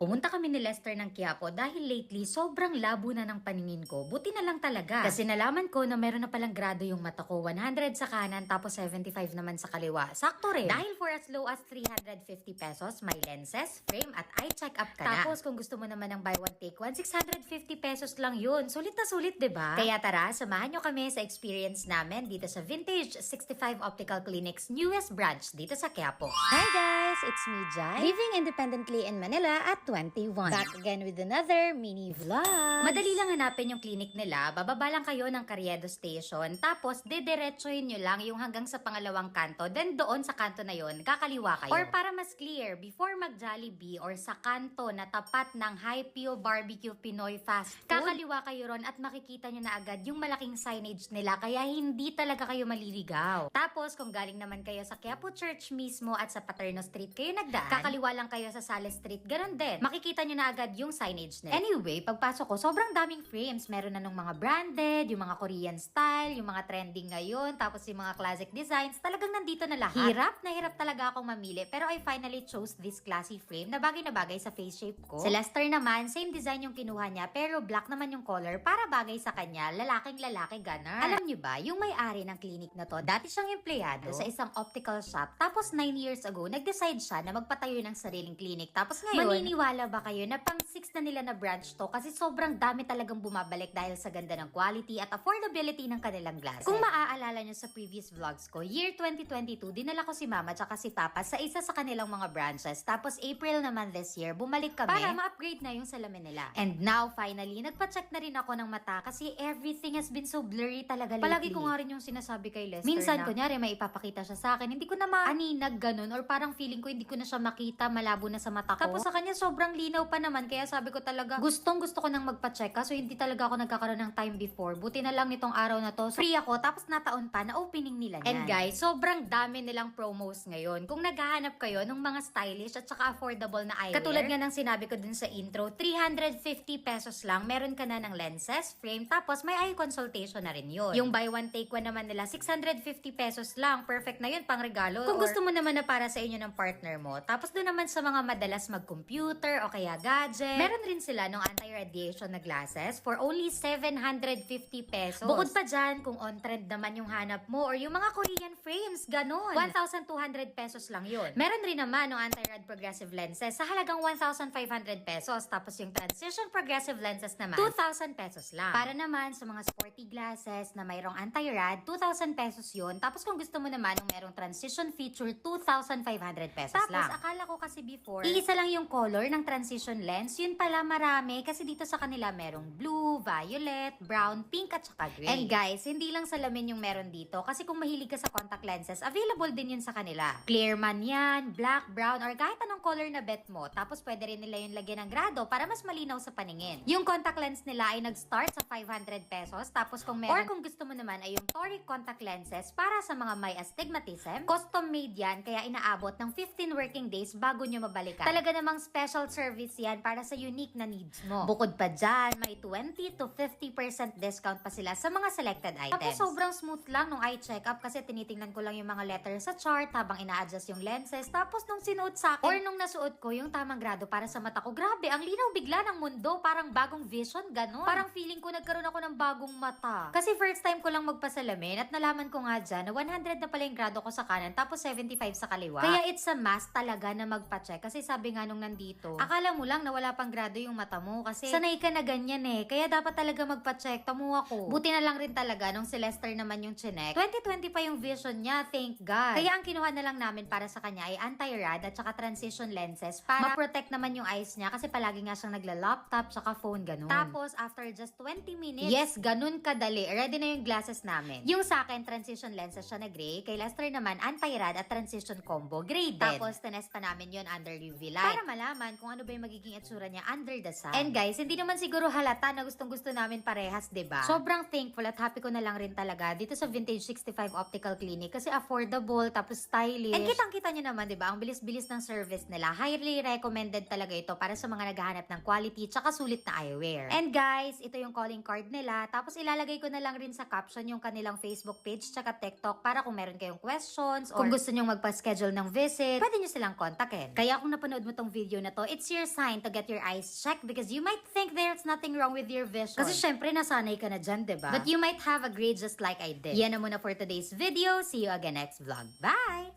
Pumunta kami ni Lester ng Quiapo dahil lately sobrang labo na ng paningin ko. Buti na lang talaga. Kasi nalaman ko na meron na palang grado yung mata ko. 100 sa kanan tapos 75 naman sa kaliwa. Sakto rin. Dahil for as low as 350 pesos, may lenses, frame at eye check-up ka na. Tapos kung gusto mo naman ng buy one take one, 650 pesos lang yun. Sulit na sulit, diba? Kaya tara, samahan nyo kami sa experience namin dito sa Vintage 65 Optical Clinic's newest branch dito sa Quiapo. Hi guys! It's me, Jai. Living independently in Manila at 21. Back again with another mini vlog. Madali lang hanapin yung clinic nila. Bababa lang kayo ng Carriedo Station. Tapos, dediretsuhin nyo lang yung hanggang sa pangalawang kanto. Then, doon sa kanto na yon kakaliwa kayo. Or para mas clear, before mag-Jollibee or sa kanto na tapat ng Hypeo Barbecue Pinoy Fast Food, kakaliwa kayo ron at makikita nyo na agad yung malaking signage nila. Kaya hindi talaga kayo maliligaw. Tapos, kung galing naman kayo sa Quiapo Church mismo at sa Paterno Street kayo nagdaan, kakaliwa lang kayo sa Sales Street. Ganon din. Makikita nyo na agad yung signage nila. Anyway, pagpasok ko, sobrang daming frames. Meron na nung mga branded, yung mga Korean style, yung mga trending ngayon, tapos yung mga classic designs. Talagang nandito na lahat. Hirap talaga akong mamili. Pero I finally chose this classy frame na bagay sa face shape ko. Si Lester naman, same design yung kinuha niya, pero black naman yung color para bagay sa kanya. Lalaking lalaki, ganun. Alam nyo ba, yung may-ari ng clinic na to, dati siyang empleyado sa isang optical shop. Tapos 9 years ago, nag-decide siya na magpatayo ng sariling clinic. Tapos ngayon, maniniwala ba kayo na pang 6 na nila na branch to kasi sobrang dami talagang bumabalik dahil sa ganda ng quality at affordability ng kanilang glasses. Kung maaalala nyo sa previous vlogs ko, year 2022, dinala ko si Mama at si Papa sa isa sa kanilang mga branches. Tapos April naman this year, bumalik kami para ma-upgrade na yung salamin nila. And now, finally, nagpa-check na rin ako ng mata kasi everything has been so blurry talaga lately. Palagi ko nga rin yung sinasabi kay Lester minsan, kunyari, may ipapakita siya sa akin, hindi ko na maaninag ganun or parang feeling ko hindi ko na siya makita, malabo na sa mata ko. Tapos sa kanya, sobrang linaw pa naman. Kaya sabi ko talaga, gusto ko nang magpa-check. Kaso hindi talaga ako nagkakaroon ng time before. Buti na lang nitong araw na to. Free ako. Tapos nataon pa na opening nila yan. And guys, sobrang dami nilang promos ngayon. Kung naghahanap kayo ng mga stylish at saka affordable na eyewear, katulad nga ng sinabi ko dun sa intro, 350 pesos lang. Meron ka na ng lenses, frame, tapos may eye consultation na rin yun. Yung buy one take one naman nila, 650 pesos lang. Perfect na yun pang regalo. Kung gusto mo naman na para sa inyo ng partner mo. Tapos doon naman sa mga madalas mag-computer o kaya gadget, meron rin sila ng anti-radiation na glasses for only 750 pesos. Bukod pa dyan, kung on-trend naman yung hanap mo or yung mga Korean frames, ganun. 1,200 pesos lang yun. Meron rin naman ng anti-rad progressive lenses sa halagang 1,500 pesos. Tapos yung transition progressive lenses naman, 2,000 pesos lang. Para naman sa mga sporty glasses na mayroong anti-rad, 2,000 pesos yun. Tapos kung gusto mo naman yung merong transition feature, 2,500 pesos lang. Tapos akala ko kasi before, iisa lang yung color ng transition lens. Yun pala marami kasi dito sa kanila merong blue, violet, brown, pink at saka gray. And guys, hindi lang salamin yung meron dito kasi kung mahilig ka sa contact lenses, available din yun sa kanila. Clear man yan, black, brown, or kahit anong color na bet mo. Tapos pwede rin nila yung lagyan ng grado para mas malinaw sa paningin. Yung contact lens nila ay nag-start sa 500 pesos. Tapos kung meron, or kung gusto mo naman ay yung toric contact lenses para sa mga may astigmatism, custom made yan kaya inaabot ng 15 working days bago nyo mabalikan. Talaga namang special service yan para sa unique na needs mo. Bukod pa dyan, may 20 to 50% discount pa sila sa mga selected items. Tapos sobrang smooth lang nung eye check-up kasi tinitingnan ko lang yung mga letters sa chart habang ina-adjust yung lenses. Tapos nung sinuot sa akin, or nung nasuot ko yung tamang grado para sa mata ko, grabe, ang linaw bigla ng mundo. Parang bagong vision, ganun. Parang feeling ko nagkaroon ako ng bagong mata. Kasi first time ko lang magpasalamin at nalaman ko nga dyan na 100 na pala yung grado ko sa kanan tapos 75 sa kaliwa. Kaya it's a must talaga na magpa-check. Kasi sabi nga nung nandito, akala mo lang na wala pang grado yung mata mo kasi sanay ka na ganyan eh. Kaya dapat talaga magpa-check. Tamo ako. Buti na lang rin talaga nung si Lester naman yung chinek. 2020 pa yung vision niya, thank God. Kaya ang kinuha na lang namin para sa kanya ay anti-rad at saka transition lenses para ma-protect naman yung eyes niya kasi palagi nga siyang nagla-laptop saka phone, ganun. Tapos after just 20 minutes, yes, ganun kadali. Ready na yung glasses namin. Yung sa akin, transition lenses siya na gray. Kay Lester naman, anti-rad at transition combo, gray din. Tapos tinest pa namin yun under UV light para malaman kung ano ba yung magiging itsura niya under the sun. And guys, hindi naman siguro halata na gustong-gusto namin parehas, diba? Sobrang thankful at happy ko na lang rin talaga dito sa Vintage 65 Optical Clinic kasi affordable tapos stylish. And kitang-kita nyo naman, diba? Ang bilis-bilis ng service nila. Highly recommended talaga ito para sa mga naghahanap ng quality tsaka sulit na eyewear. And guys, ito yung calling card nila. Tapos ilalagay ko na lang rin sa caption yung kanilang Facebook page tsaka TikTok para kung meron kayong questions or kung gusto nyong magpa-schedule ng visit, pwede nyo silang kontakin. Kaya kung napanood mo tong video na to, it's your sign to get your eyes checked because you might think there's nothing wrong with your vision. Kasi syempre, nasanay ka na dyan, diba? But you might have a grade just like I did. Yan na muna for today's video. See you again next vlog. Bye!